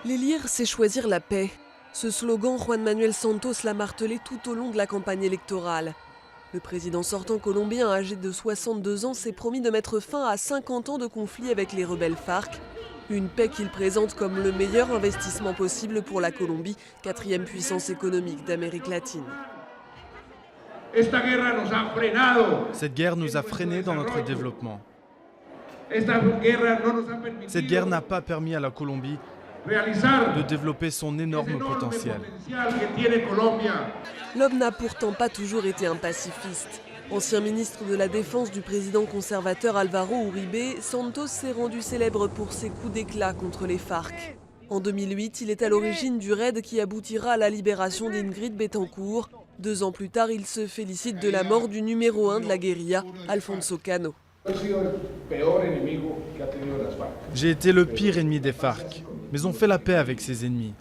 L'élire, c'est choisir la paix. Ce slogan, Juan Manuel Santos l'a martelé tout au long de la campagne électorale. Le président sortant colombien, âgé de 62 ans, s'est promis de mettre fin à 50 ans de conflit avec les rebelles FARC. Une paix qu'il présente comme le meilleur investissement possible pour la Colombie, quatrième puissance économique d'Amérique latine. Cette guerre nous a freinés dans notre développement. Cette guerre n'a pas permis à la Colombie de développer son énorme potentiel. L'homme n'a pourtant pas toujours été un pacifiste. Ancien ministre de la Défense du président conservateur Álvaro Uribe, Santos s'est rendu célèbre pour ses coups d'éclat contre les FARC. En 2008, il est à l'origine du raid qui aboutira à la libération d'Ingrid Betancourt. 2 ans plus tard, il se félicite de la mort du numéro 1 de la guérilla, Alfonso Cano. J'ai été le pire ennemi des FARC, mais on fait la paix avec ses ennemis.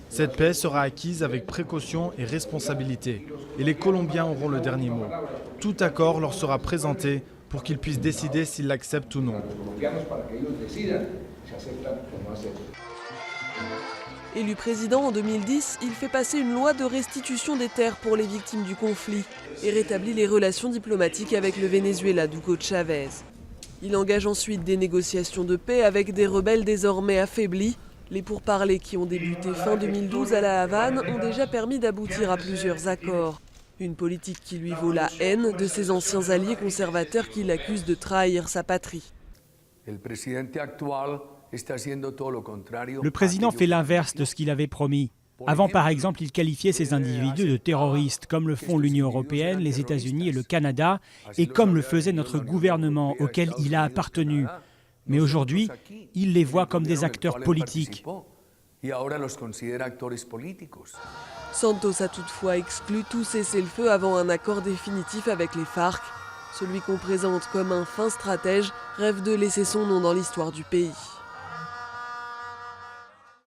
Cette paix sera acquise avec précaution et responsabilité, et les Colombiens auront le dernier mot. Tout accord leur sera présenté pour qu'ils puissent décider s'ils l'acceptent ou non. Élu président en 2010, il fait passer une loi de restitution des terres pour les victimes du conflit et rétablit les relations diplomatiques avec le Venezuela d'Hugo Chavez. Il engage ensuite des négociations de paix avec des rebelles désormais affaiblis. Les pourparlers qui ont débuté fin 2012 à La Havane ont déjà permis d'aboutir à plusieurs accords. Une politique qui lui vaut la haine de ses anciens alliés conservateurs qui l'accusent de trahir sa patrie. Le président fait l'inverse de ce qu'il avait promis. Avant, par exemple, il qualifiait ces individus de terroristes, comme le font l'Union européenne, les États-Unis et le Canada, et comme le faisait notre gouvernement auquel il a appartenu. Mais aujourd'hui, il les voit comme des acteurs politiques. Santos a toutefois exclu tout cessez-le-feu avant un accord définitif avec les FARC. Celui qu'on présente comme un fin stratège rêve de laisser son nom dans l'histoire du pays.